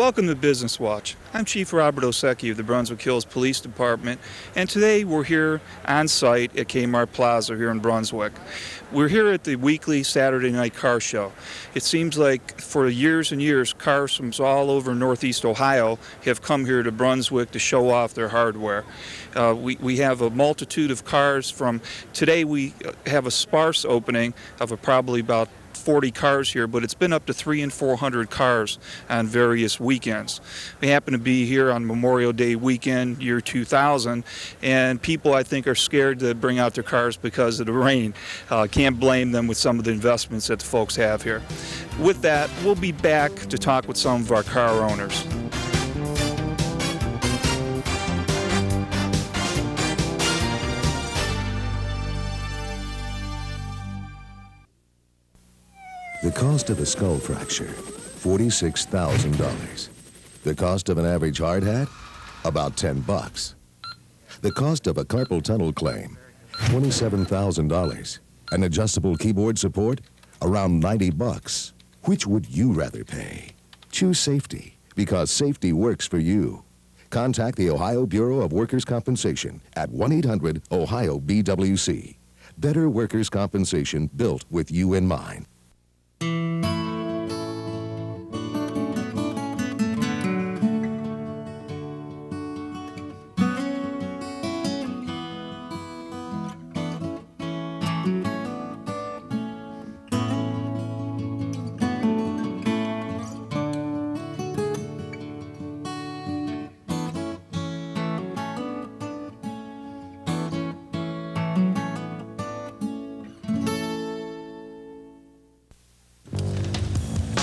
Welcome to Business Watch. I'm Chief Robert Osecki of the Brunswick Hills Police Department, and today we're here on site at Mart Plaza here in Brunswick. We're here at the weekly Saturday night car show. It seems like for years and years, cars from all over Northeast Ohio have come here to Brunswick to show off their hardware. We have a multitude of cars from, today we have a sparse opening of probably about 40 cars here, but it's been up to 300 and 400 cars on various weekends. We happen to be here on Memorial Day weekend, year 2000, and people, I think, are scared to bring out their cars because of the rain. Can't blame them with some of the investments that the folks have here. With that, we'll be back to talk with some of our car owners. The cost of a skull fracture, $46,000. The cost of an average hard hat, about $10. The cost of a carpal tunnel claim, $27,000. An adjustable keyboard support, around $90. Which would you rather pay? Choose safety, because safety works for you. Contact the Ohio Bureau of Workers' Compensation at 1-800-OHIO-BWC. Better workers' compensation built with you in mind.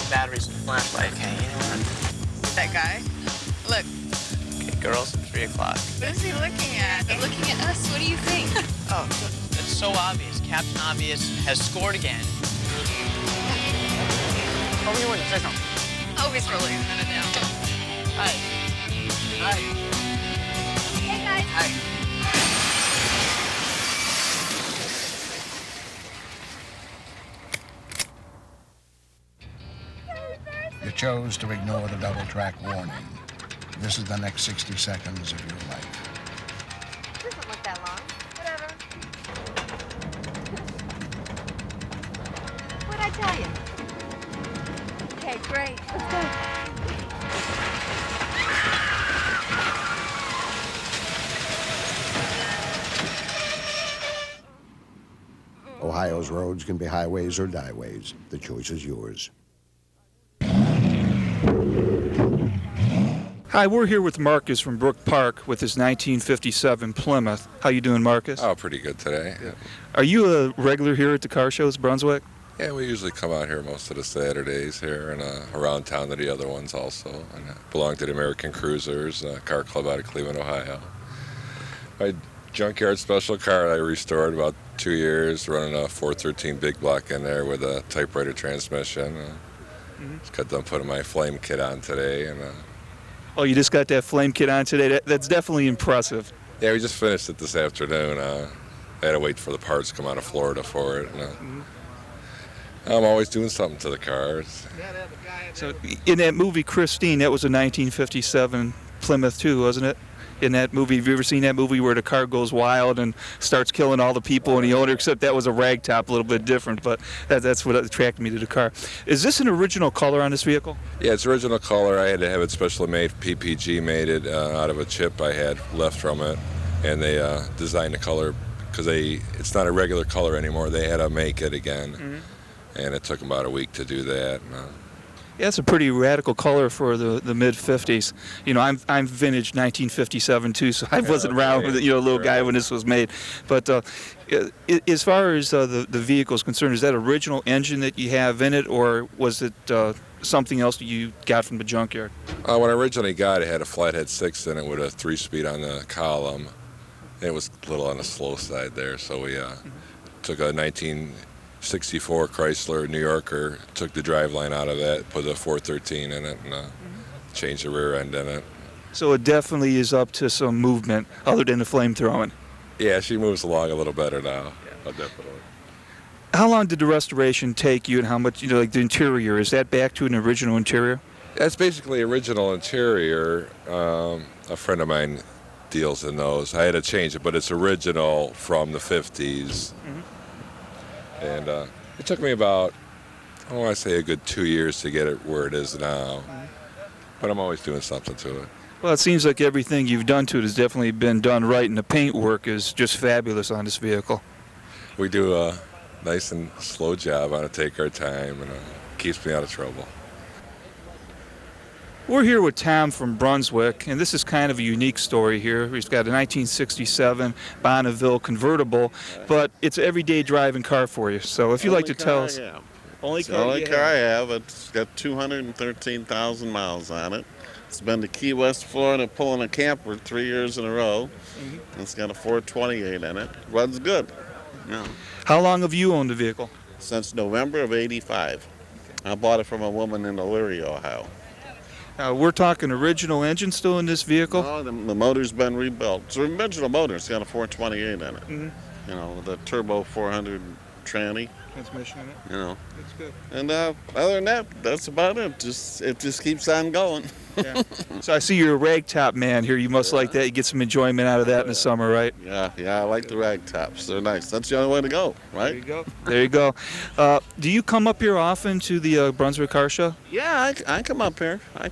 Batteries and flashlight. Okay, you know what? That guy? Look. Okay, girls at 3 o'clock. What is he looking at? They're looking at us. What do you think? Oh, it's so obvious. Captain Obvious has scored again. Oh, you wouldn't say something. Oh, he's really using it now. Hi. Hi. Hey, guys. Hi. You chose to ignore the double-track warning. This is the next 60 seconds of your life. Doesn't look that long. Whatever. What'd I tell you? Okay, great. Let's go. Ohio's roads can be highways or dieways. The choice is yours. Hi, we're here with Marcus from Brook Park with his 1957 Plymouth. How you doing, Marcus? Oh, pretty good today. Yeah. Are you a regular here at the car shows, Brunswick? Yeah, we usually come out here most of the Saturdays here and around town to the other ones also. And belong to the American Cruisers Car Club out of Cleveland, Ohio. My junkyard special car I restored about 2 years, running a 413 big block in there with a typewriter transmission. Just got done putting my flame kit on today. And Oh, you just got that flame kit on today? That's definitely impressive. yeah, we just finished it this afternoon. I had to wait for the parts to come out of Florida for it. And, I'm always doing something to the cars. So in that movie Christine, that was a 1957 Plymouth too, wasn't it? In that movie, have you ever seen that movie where the car goes wild and starts killing all the people and the owner, except that was a ragtop, a little bit different, but that's what attracted me to the car. Is this an original color on this vehicle? Yeah, it's original color. I had to have it specially made. PPG made it out of a chip I had left from it, and they designed the color because it's not a regular color anymore. They had to make it again, and it took them about a week to do that. Yeah, it's a pretty radical color for the mid-50s. You know, I'm vintage 1957 too, so I wasn't around with a little guy when this was made. But as far as the vehicle is concerned, is that original engine that you have in it, or was it something else that you got from the junkyard? When I originally got it, had a flathead 6 in it with a 3-speed on the column. It was a little on the slow side there, so we took a 1964 Chrysler New Yorker, took the driveline out of that, put a 413 in it, and changed the rear end in it. So it definitely is up to some movement other than the flame throwing. Yeah, she moves along a little better now. Oh, definitely. How long did the restoration take you, and how much, like the interior, is that back to an original interior? That's basically original interior. A friend of mine deals in those. I had to change it, but it's original from the 50s. And it took me about, I want to say a good 2 years to get it where it is now. But I'm always doing something to it. Well, it seems like everything you've done to it has definitely been done right, and the paint work is just fabulous on this vehicle. We do a nice and slow job on it, take our time, and keeps me out of trouble. We're here with Tom from Brunswick, and this is kind of a unique story here. He's got a 1967 Bonneville convertible, but it's an everyday driving car for you. So if you'd like to tell us. Only car I have. It's got 213,000 miles on it. It's been to Key West, Florida, pulling a camper 3 years in a row. It's got a 428 in it. Runs good. No. How long have you owned the vehicle? Since November of '85. I bought it from a woman in Elyria, Ohio. We're talking original engine still in this vehicle? No, the motor's been rebuilt. It's an original motor. It's got a 428 in it. You know, with a turbo 400 tranny. Transmission in it? You know. That's good. And other than that, that's about it. It just keeps on going. Yeah. So I see you're a ragtop man here. You must like that. You get some enjoyment out of that in the summer, right? Yeah, I like the rag tops. They're nice. That's the only way to go, right? There you go. There you go. Do you come up here often to the Brunswick Car Show? Yeah, I come up here. I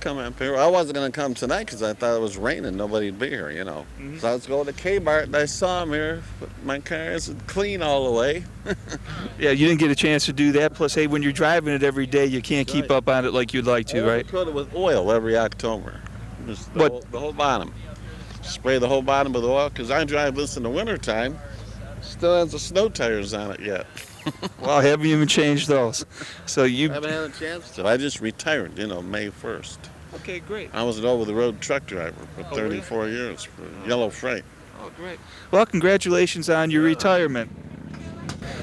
wasn't going to come tonight because I thought it was raining. Nobody'd be here, you know. So I was going to Kmart and I saw him here. But my car isn't clean all the way. Yeah, you didn't get a chance to do that. Plus, hey, when you're driving it every day, you can't keep up on it like you'd like to, right? I coat it with oil every October. Just the whole bottom. Spray the whole bottom with oil because I drive this in the wintertime. Still has the snow tires on it yet. Well, I haven't even changed those. So you I haven't had a chance to. I just retired, May 1st. Okay, great. I was an over-the-road truck driver for 34 years for Yellow Freight. Oh, great. Well, congratulations on your retirement.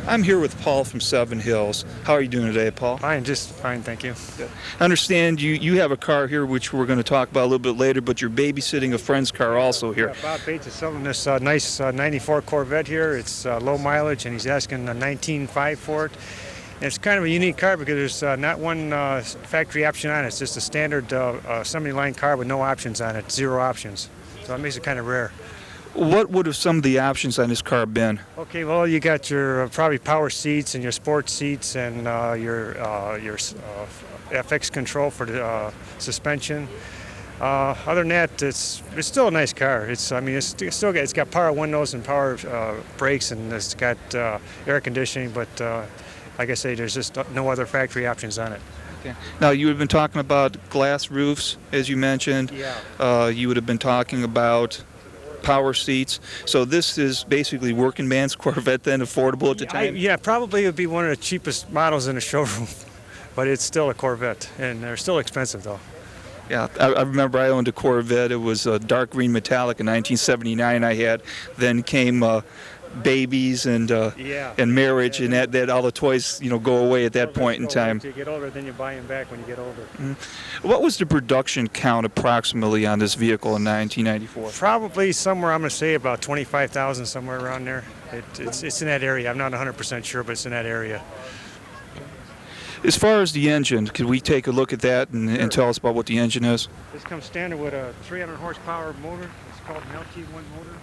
I'm here with Paul from Seven Hills. How are you doing today, Paul? Fine, just fine, thank you. Good. I understand you have a car here, which we're going to talk about a little bit later, but you're babysitting a friend's car also here. Yeah, Bob Bates is selling this nice 94 Corvette here. It's low mileage, and he's asking a 19.5 for it. And it's kind of a unique car because there's not one factory option on it. It's just a standard assembly line car with no options on it, 0 options. So it makes it kind of rare. What would have some of the options on this car been? Okay, well, you got your probably power seats and your sports seats and your FX control for the suspension. Other than that, it's still a nice car. It's got power windows and power brakes, and it's got air conditioning. But like I say, there's just no other factory options on it. Okay. Now, you had been talking about glass roofs, as you mentioned. Yeah. You would have been talking about power seats. So this is basically working man's Corvette, then, affordable at the time? Yeah, probably it would be one of the cheapest models in the showroom, but it's still a Corvette, and they're still expensive, though. Yeah, I remember I owned a Corvette. It was a dark green metallic in 1979 I had. Then came babies and marriage, and that all the toys go away at that point in time. As you get older, then you buy them back when you get older. What was the production count approximately on this vehicle in 1994? Probably somewhere, I'm going to say about 25,000, somewhere around there. It's in that area. I'm not 100% sure, but it's in that area. As far as the engine, could we take a look at that and tell us about what the engine is? This comes standard with a 300 horsepower motor. It's called an LT1 motor.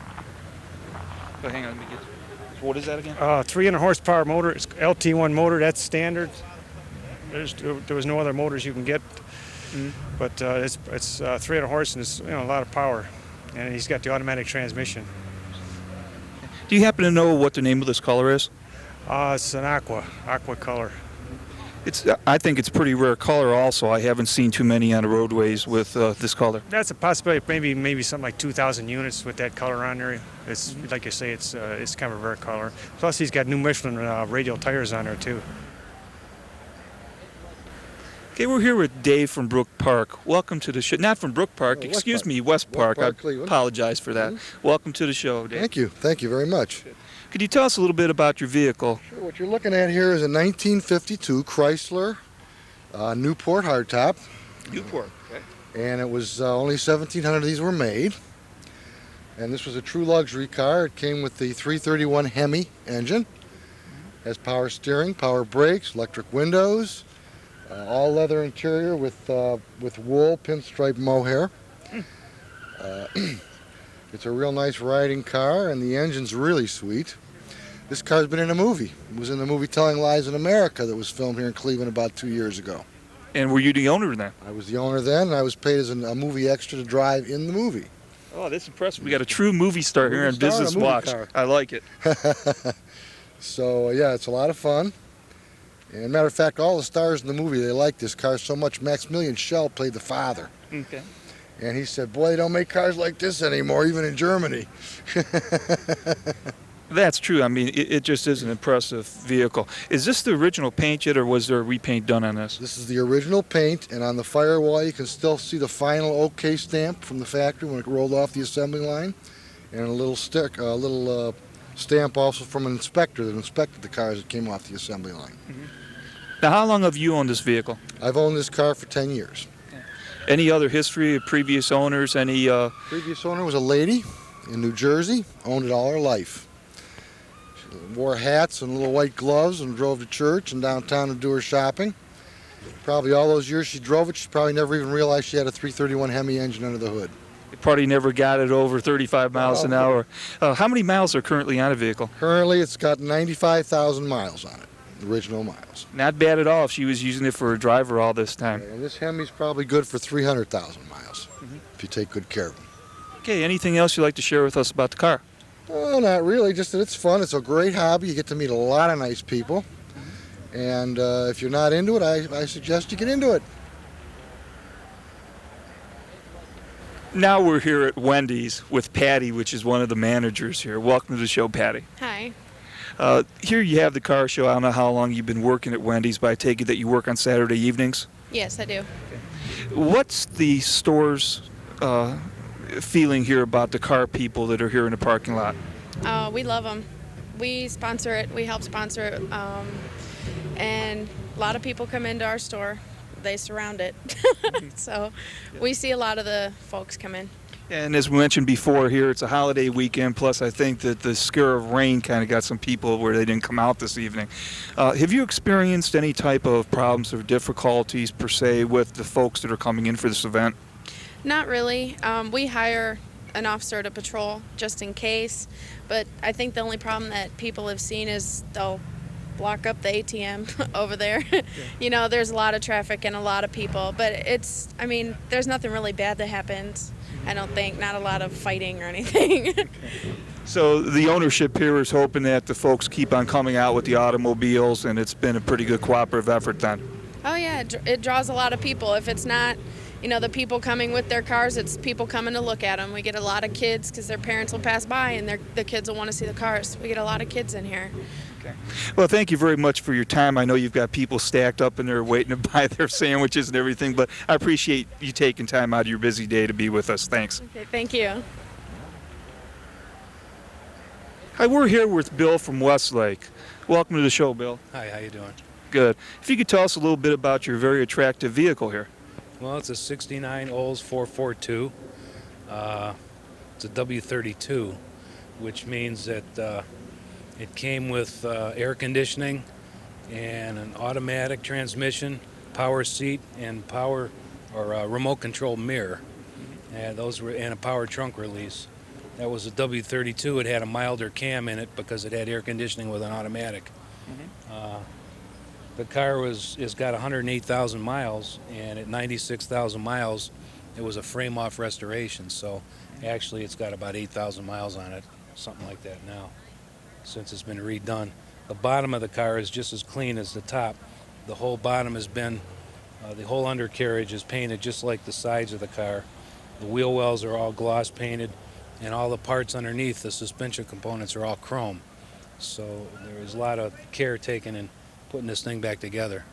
Oh, hang on, let me get. What is that again? 300 horsepower motor. It's LT1 motor. That's standard. There was no other motors you can get, but it's 300 horse and it's a lot of power, and he's got the automatic transmission. Do you happen to know what the name of this color is? It's an aqua color. I think it's pretty rare color. Also, I haven't seen too many on the roadways with this color. That's a possibility. Maybe something like 2,000 units with that color on there. It's like you say, it's kind of a rare color. Plus, he's got new Michelin radial tires on there too. Okay, we're here with Dave from Brook Park. Welcome to the show. Not from Brook Park, excuse me, West Park. I apologize for that. Welcome to the show, Dave. Thank you very much. Could you tell us a little bit about your vehicle? Sure. What you're looking at here is a 1952 Chrysler Newport hardtop. Newport, okay. And it was only 1,700 of these were made. And this was a true luxury car. It came with the 331 Hemi engine. Has power steering, power brakes, electric windows, All leather interior with wool pinstripe mohair. It's a real nice riding car, and the engine's really sweet. This car's been in a movie. It was in the movie Telling Lies in America that was filmed here in Cleveland about 2 years ago. And were you the owner then? I was the owner then, and I was paid as a movie extra to drive in the movie. Oh, that's impressive. We got a true movie star here on Business Watch. Car. I like it. So, yeah, it's a lot of fun. And matter of fact, all the stars in the movie, they liked this car so much. Maximilian Schell played the father. Okay. And he said, boy, they don't make cars like this anymore, even in Germany. That's true. I mean, it just is an impressive vehicle. Is this the original paint yet, or was there a repaint done on this? This is the original paint, and on the firewall you can still see the final OK stamp from the factory when it rolled off the assembly line, and a little stamp also from an inspector that inspected the cars that came off the assembly line. Mm-hmm. Now, how long have you owned this vehicle? I've owned this car for 10 years. Any other history of previous owners? Any? Previous owner was a lady in New Jersey, owned it all her life. She wore hats and little white gloves and drove to church and downtown to do her shopping. Probably all those years she drove it, she probably never even realized she had a 331 Hemi engine under the hood. You probably never got it over 35 miles an hour. How many miles are currently on a vehicle? Currently it's got 95,000 miles on it, original miles. Not bad at all if she was using it for a driver all this time. And this Hemi's probably good for 300,000 miles if you take good care of them. Okay, anything else you'd like to share with us about the car? Oh, not really, just that it's fun. It's a great hobby. You get to meet a lot of nice people. And if you're not into it, I suggest you get into it. Now we're here at Wendy's with Patty, which is one of the managers here. Welcome to the show, Patty. Hi. Here you have the car show. I don't know how long you've been working at Wendy's, but I take it that you work on Saturday evenings? Yes, I do. What's the store's feeling here about the car people that are here in the parking lot? We love them. We sponsor it. We help sponsor it. And a lot of people come into our store. They surround it. So we see a lot of the folks come in. And as we mentioned before here, it's a holiday weekend, plus I think that the scare of rain kind of got some people where they didn't come out this evening. Have you experienced any type of problems or difficulties, per se, with the folks that are coming in for this event? Not really. We hire an officer to patrol just in case, but I think the only problem that people have seen is they'll block up the ATM over there. You know, there's a lot of traffic and a lot of people, but I mean, there's nothing really bad that happens. I don't think, not a lot of fighting or anything. So the ownership here is hoping that the folks keep on coming out with the automobiles, and it's been a pretty good cooperative effort then. Oh yeah, it draws a lot of people. If it's not, you know, the people coming with their cars, it's people coming to look at them. We get a lot of kids because their parents will pass by and the kids will want to see the cars. We get a lot of kids in here. Okay. Well, thank you very much for your time. I know you've got people stacked up in there waiting to buy their sandwiches and everything, but I appreciate you taking time out of your busy day to be with us. Thanks. Okay, thank you. Hi, we're here with Bill from Westlake. Welcome to the show, Bill. Hi, how you doing? Good. If you could tell us a little bit about your very attractive vehicle here. Well, it's a 69 Olds 442. It's a W32, which means that it came with air conditioning and an automatic transmission, power seat, and remote control mirror. And and a power trunk release. That was a W32. It had a milder cam in it because it had air conditioning with an automatic. The car has got 108,000 miles, and at 96,000 miles, it was a frame-off restoration. So actually, it's got about 8,000 miles on it, something like that now, since it's been redone. The bottom of the car is just as clean as the top. The whole bottom has been, the whole undercarriage is painted just like the sides of the car. The wheel wells are all gloss painted, and all the parts underneath, the suspension components, are all chrome. So there is a lot of care taken in putting this thing back together.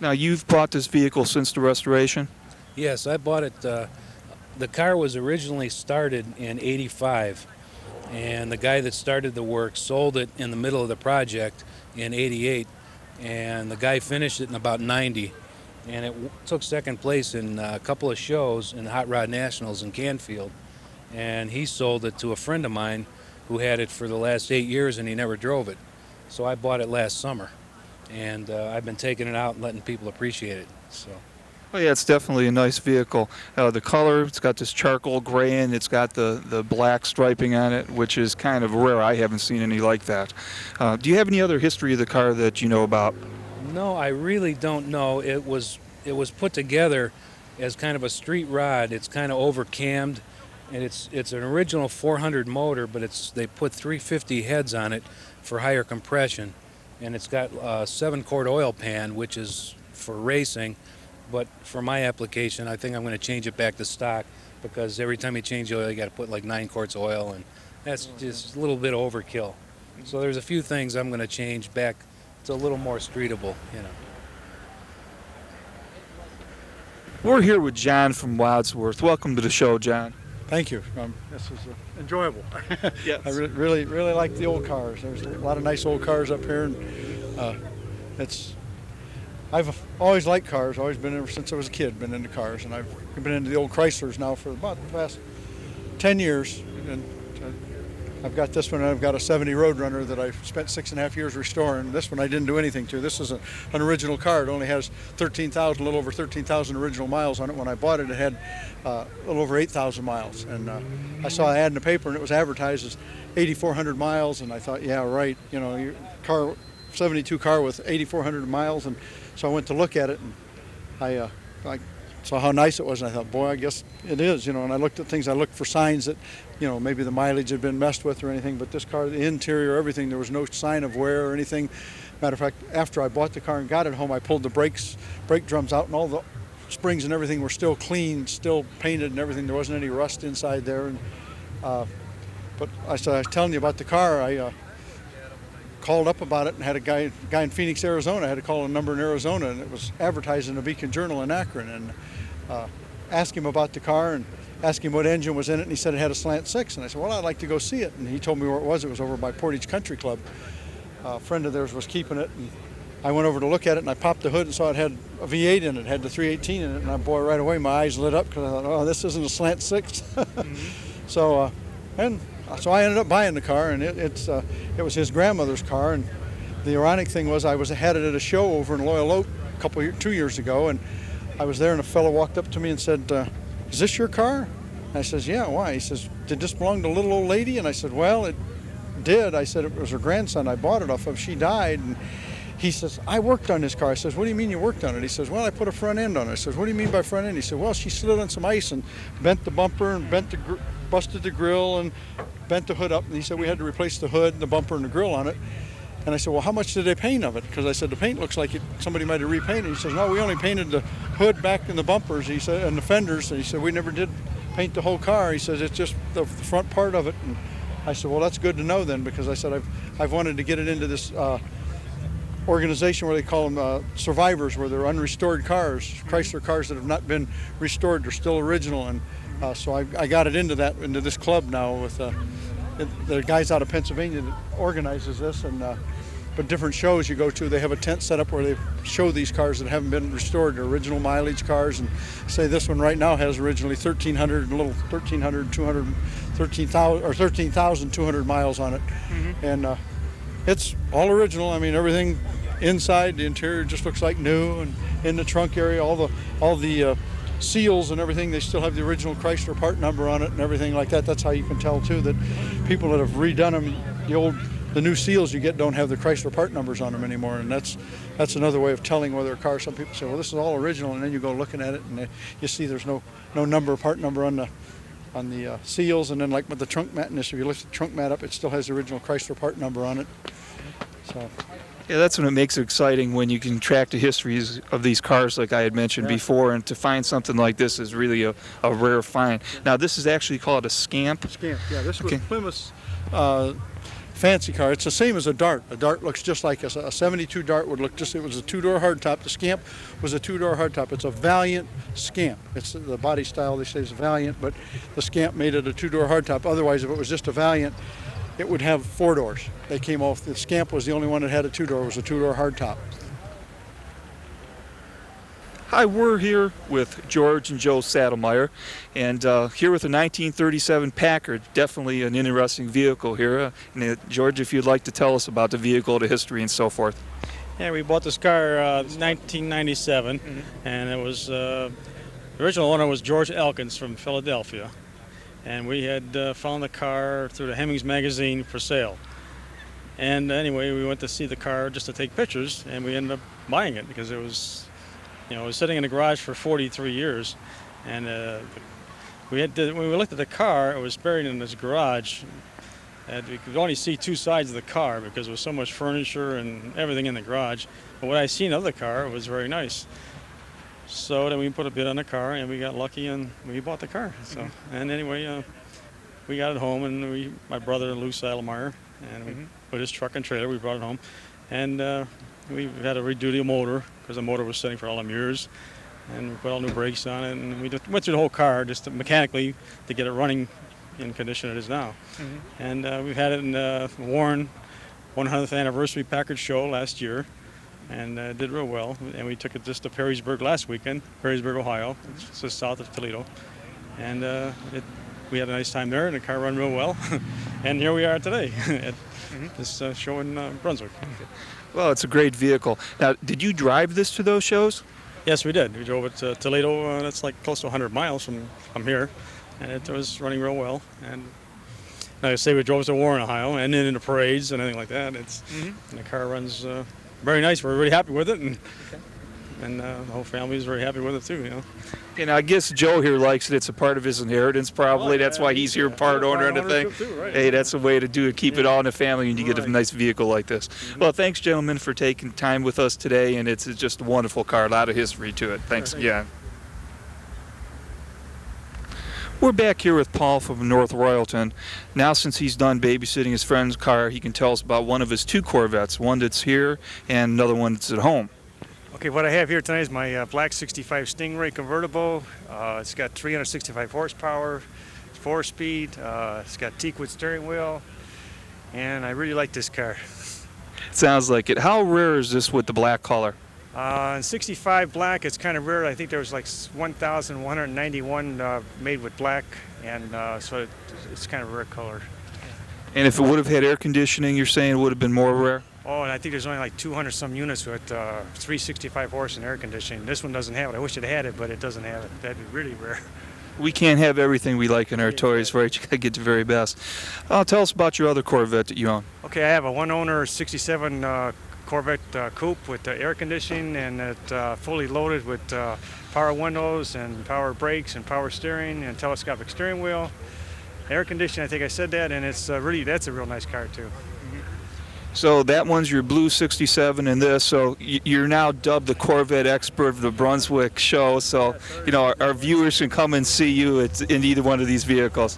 Now, you've bought this vehicle since the restoration? Yes, I bought it. The car was originally started in '85, and the guy that started the work sold it in the middle of the project in '88, and the guy finished it in about '90, and it took second place in a couple of shows in the Hot Rod Nationals in Canfield, and he sold it to a friend of mine who had it for the last 8 years and he never drove it. So I bought it last summer, and I've been taking it out and letting people appreciate it. So. Oh yeah, it's definitely a nice vehicle. The color, it's got this charcoal gray and it's got the black striping on it, which is kind of rare. I haven't seen any like that. Do you have any other history of the car that you know about? No, I really don't know. It was put together as kind of a street rod. It's kind of over-cammed, and it's an original 400 motor, but they put 350 heads on it for higher compression, and it's got a 7-quart oil pan, which is for racing. But for my application, I think I'm going to change it back to stock, because every time you change the oil, you got to put like 9 quarts of oil, and that's just a little bit overkill. So there's a few things I'm going to change back to a little more streetable, you know. We're here with John from Wadsworth. Welcome to the show, John. Thank you. This is enjoyable. Yes. I really like the old cars. There's a lot of nice old cars up here, and I've always liked cars. Always been ever since I was a kid. Been into cars, and I've been into the old Chryslers now for about the past 10 years. And I've got this one, and I've got a 70 Roadrunner that I've spent 6.5 years restoring. This one I didn't do anything to. This is an original car. It only has a little over 13,000 original miles on it. When I bought it, it had a little over 8,000 miles. And I saw an ad in the paper, and it was advertised as 8,400 miles. And I thought, yeah, right. You know, your car, 72 car with 8,400 miles. And so I went to look at it, and I saw how nice it was, and I thought, boy, I guess it is, you know. And I looked at things. I looked for signs that, you know, maybe the mileage had been messed with or anything. But this car, the interior, everything, there was no sign of wear or anything. Matter of fact, after I bought the car and got it home, I pulled the brake drums out, and all the springs and everything were still clean, still painted and everything. There wasn't any rust inside there. And but I was telling you about the car. I called up about it and had a guy in Phoenix, Arizona. I had to call a number in Arizona, and it was advertised in the Beacon Journal in Akron, and asked him about the car and asked him what engine was in it, and he said it had a slant 6. And I said, well, I'd like to go see it. And he told me where it was. It was over by Portage Country Club. A friend of theirs was keeping it, and I went over to look at it, and I popped the hood and saw it had a V8 in it, had the 318 in it, and boy, right away my eyes lit up, because I thought, oh, this isn't a slant 6. Mm-hmm. So I ended up buying the car, and it was his grandmother's car. And the ironic thing was, I had it at a show over in Loyal Oak 2 years ago, and I was there, and a fellow walked up to me and said, is this your car? And I says, yeah, why? He says, did this belong to a little old lady? And I said, well, it did. I said, it was her grandson I bought it off of. She died. And he says, I worked on this car. I says, what do you mean you worked on it? He says, well, I put a front end on it. I says, what do you mean by front end? He said, well, she slid on some ice and bent the bumper and busted the grill and bent the hood up. And he said, we had to replace the hood and the bumper and the grill on it. And I said, well, how much did they paint of it? Because I said, the paint looks like somebody might have repainted. He says, no, we only painted the hood back and the bumpers, he said, and the fenders. And he said, we never did paint the whole car. He says, it's just the front part of it. And I said, well, that's good to know then, because I said, I've wanted to get it into this organization where they call them survivors, where they're unrestored cars, Chrysler cars that have not been restored. They're still original. And so I got it into this club now with the guys out of Pennsylvania that organizes this. And but different shows you go to, they have a tent set up where they show these cars that haven't been restored. They're original mileage cars, and say this one right now has originally 13,200 miles on it. Mm-hmm. And it's all original. I mean, everything inside, the interior just looks like new, and in the trunk area, all the seals and everything, they still have the original Chrysler part number on it and everything like that. That's how you can tell too that people that have redone them, the new seals you get don't have the Chrysler part numbers on them anymore, and that's another way of telling whether a car. Some people say, well, this is all original, and then you go looking at it and you see there's no part number on the seals. And then like with the trunk mat, and if you lift the trunk mat up, it still has the original Chrysler part number on it. So. Yeah, that's when it makes it exciting, when you can track the histories of these cars like I had mentioned before, and to find something like this is really a rare find. Now, this is actually called a Scamp? Scamp, yeah. This was Plymouth's fancy car. It's the same as a Dart. A Dart looks just like a 72 Dart would look just, it was a two-door hardtop. The Scamp was a two-door hardtop. It's a Valiant Scamp. It's the body style, they say, is Valiant, but the Scamp made it a two-door hardtop. Otherwise, if it was just a Valiant, it would have 4 doors. They came off. The Scamp was the only one that had a 2-door. It was a 2-door hardtop. Hi, we're here with George and Joe Saddlemeyer, and here with a 1937 Packard. Definitely an interesting vehicle here. George, if you'd like to tell us about the vehicle, the history, and so forth. Yeah, we bought this car 1997, and it was the original owner was George Elkins from Philadelphia, and we had found the car through the Hemmings magazine for sale. And anyway, we went to see the car just to take pictures, and we ended up buying it because it was, it was sitting in the garage for 43 years, and when we looked at the car, it was buried in this garage. And we could only see two sides of the car because there was so much furniture and everything in the garage. But what I seen of the car was very nice. So then we put a bid on the car, and we got lucky, and we bought the car. So and anyway, we got it home, and my brother Lou Saddlemeyer, and we put his truck and trailer. We brought it home, and we had to redo the motor because the motor was sitting for all them years, and we put all new brakes on it, and we went through the whole car just mechanically to get it running in condition it is now. And we've had it in Warren 100th anniversary Packard show last year, and did real well. And we took it just to Perrysburg last weekend, Perrysburg, Ohio. It's just south of Toledo. And we had a nice time there, and the car ran real well. And here we are today at this show in Brunswick. Well, it's a great vehicle. Now, did you drive this to those shows? Yes, we did. We drove it to Toledo. That's like close to 100 miles from here. And it was running real well. And like I say, we drove to Warren, Ohio, and then in the parades and anything like that. And the car runs very nice. We're really happy with it, and the whole family is very happy with it too. And I guess Joe here likes it. It's a part of his inheritance, probably. That's why he's here, part owner and everything. Hey, that's the way to do it. Keep it all in the family, and you get a nice vehicle like this. Well, thanks, gentlemen, for taking time with us today. And it's just a wonderful car. A lot of history to it. Thanks again. We're back here with Paul from North Royalton. Now, since he's done babysitting his friend's car, he can tell us about one of his two Corvettes, one that's here and another one that's at home. Okay, what I have here tonight is my black 65 Stingray convertible. It's got 365 horsepower, 4-speed, it's got teakwood steering wheel, and I really like this car. Sounds like it. How rare is this with the black color? In 65 black, it's kind of rare. I think there was like 1,191 made with black, and so it's kind of a rare color. And if it would have had air conditioning, you're saying it would have been more rare? Oh, and I think there's only like 200 some units with 365 horse and air conditioning. This one doesn't have it. I wish it had it, but it doesn't have it. That'd be really rare. We can't have everything we like in our toys, right? You gotta get the very best. Tell us about your other Corvette that you own. Okay, I have a one-owner 67 Corvette coupe with air conditioning, and it's fully loaded with power windows and power brakes and power steering and telescopic steering wheel. Air conditioning, I think I said that, and it's that's a real nice car too. So that one's your blue 67 and this, so you're now dubbed the Corvette expert of the Brunswick show, so our viewers can come and see you in either one of these vehicles.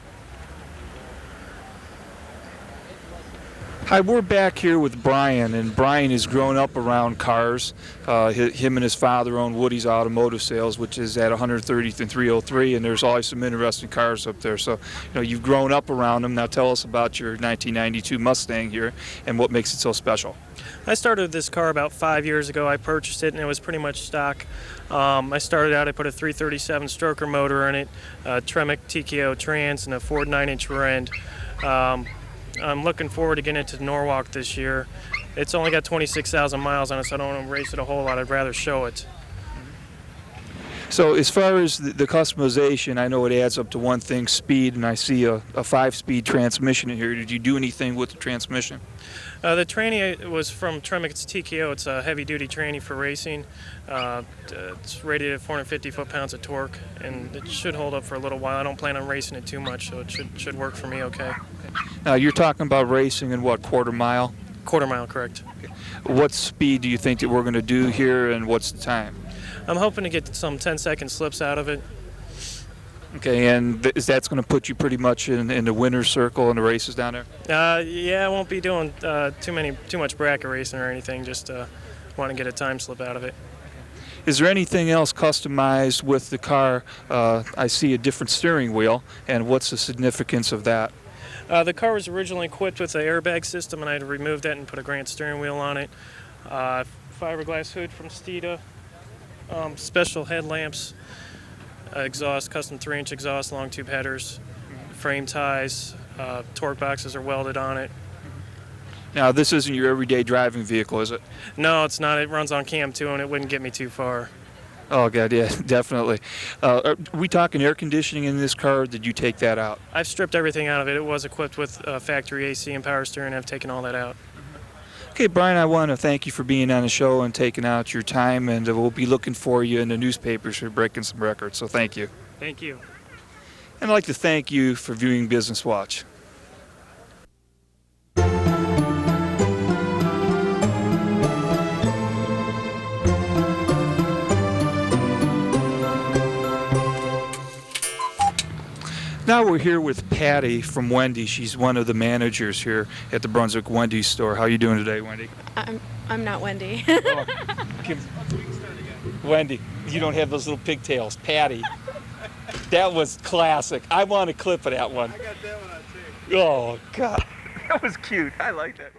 Hi, we're back here with Brian, and Brian has grown up around cars. Him and his father own Woody's Automotive Sales, which is at 130th and 303, and there's always some interesting cars up there. So, you've grown up around them. Now tell us about your 1992 Mustang here and what makes it so special. I started this car about 5 years ago. I purchased it, and it was pretty much stock. I started out, I put a 337 stroker motor in it, a Tremec TKO trans, and a Ford 9-inch rear end. I'm looking forward to getting it to Norwalk this year. It's only got 26,000 miles on it, so I don't want to race it a whole lot. I'd rather show it. So as far as the customization, I know it adds up to one thing, speed, and I see a 5-speed transmission in here. Did you do anything with the transmission? The tranny was from Tremec. It's TKO. It's a heavy-duty tranny for racing. It's rated at 450 foot-pounds of torque, and it should hold up for a little while. I don't plan on racing it too much, so it should work for me okay. Now, you're talking about racing in what, quarter mile? Quarter mile, correct. Okay. What speed do you think that we're going to do here, and what's the time? I'm hoping to get some 10-second slips out of it. Okay, and that's going to put you pretty much in the winner's circle in the races down there? Yeah, I won't be doing too much bracket racing or anything. Just want to get a time slip out of it. Is there anything else customized with the car? I see a different steering wheel, and what's the significance of that? The car was originally equipped with an airbag system, and I had to remove that and put a Grant steering wheel on it. Fiberglass hood from Steeda, special headlamps, exhaust, custom 3-inch exhaust, long tube headers, frame ties, torque boxes are welded on it. Now, this isn't your everyday driving vehicle, is it? No, it's not. It runs on cam too, and it wouldn't get me too far. Oh, God, yeah, definitely. Are we talking air conditioning in this car, or did you take that out? I've stripped everything out of it. It was equipped with factory AC and power steering. I've taken all that out. Okay, Brian, I want to thank you for being on the show and taking out your time, and we'll be looking for you in the newspapers for breaking some records, so thank you. Thank you. And I'd like to thank you for viewing Business Watch. Now we're here with Patty from Wendy. She's one of the managers here at the Brunswick Wendy's store. How are you doing today, Wendy? I'm not Wendy. Wendy, you don't have those little pigtails. Patty. That was classic. I want a clip of that one. I got that one on tape. Oh, God. That was cute. I like that.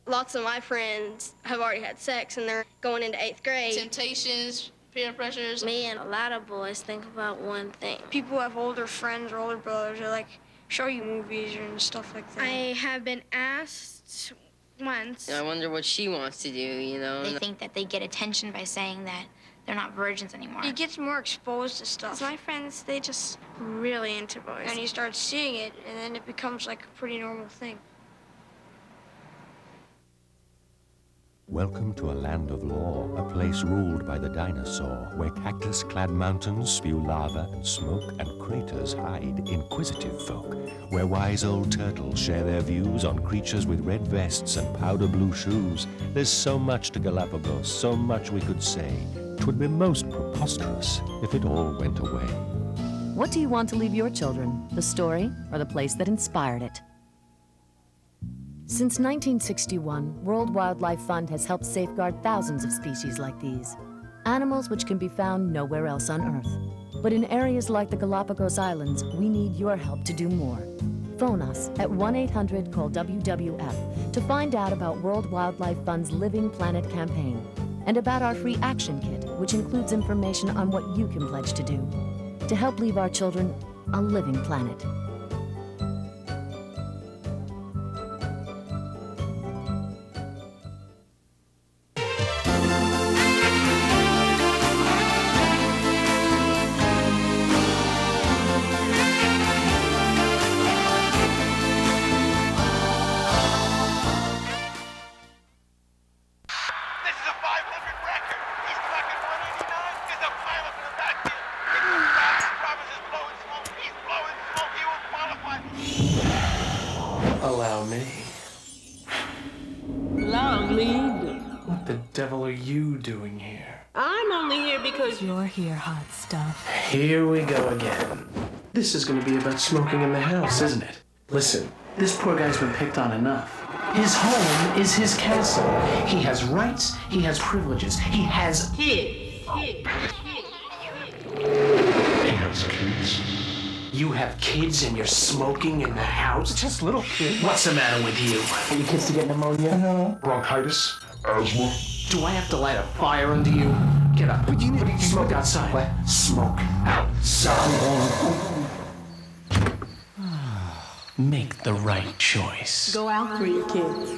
Lots of my friends have already had sex and they're going into 8th grade. Temptations, peer pressures. Me and a lot of boys think about one thing. People who have older friends or older brothers or like show you movies and stuff like that. I have been asked once. I wonder what she wants to do, you know? They think that they get attention by saying that they're not virgins anymore. He gets more exposed to stuff. My friends, they just really into boys. And you start seeing it, and then it becomes like a pretty normal thing. Welcome to a land of law, a place ruled by the dinosaur, where cactus-clad mountains spew lava and smoke and craters hide inquisitive folk, where wise old turtles share their views on creatures with red vests and powder blue shoes. There's so much to Galapagos, so much we could say. 'Twould be most preposterous if it all went away. What do you want to leave your children, the story or the place that inspired it? Since 1961, World Wildlife Fund has helped safeguard thousands of species like these, animals which can be found nowhere else on Earth. But in areas like the Galapagos Islands, we need your help to do more. Phone us at 1-800-CALL-WWF to find out about World Wildlife Fund's Living Planet campaign and about our free action kit, which includes information on what you can pledge to do to help leave our children a living planet. Allow me. Allow me. What the devil are you doing here? I'm only here because you're here, hot stuff. Here we go again. This is going to be about smoking in the house, isn't it? Listen, this poor guy's been picked on enough. His home is his castle. He has rights, he has privileges, he has... Kids. He has kids. You have kids and you're smoking in the house? Just little kids. What's the matter with you? Are you kids to get pneumonia? No. Bronchitis? Asthma? Do I have to light a fire under you? Get up. What do you smoke outside? What? Smoke outside. Make the right choice. Go out for your kids.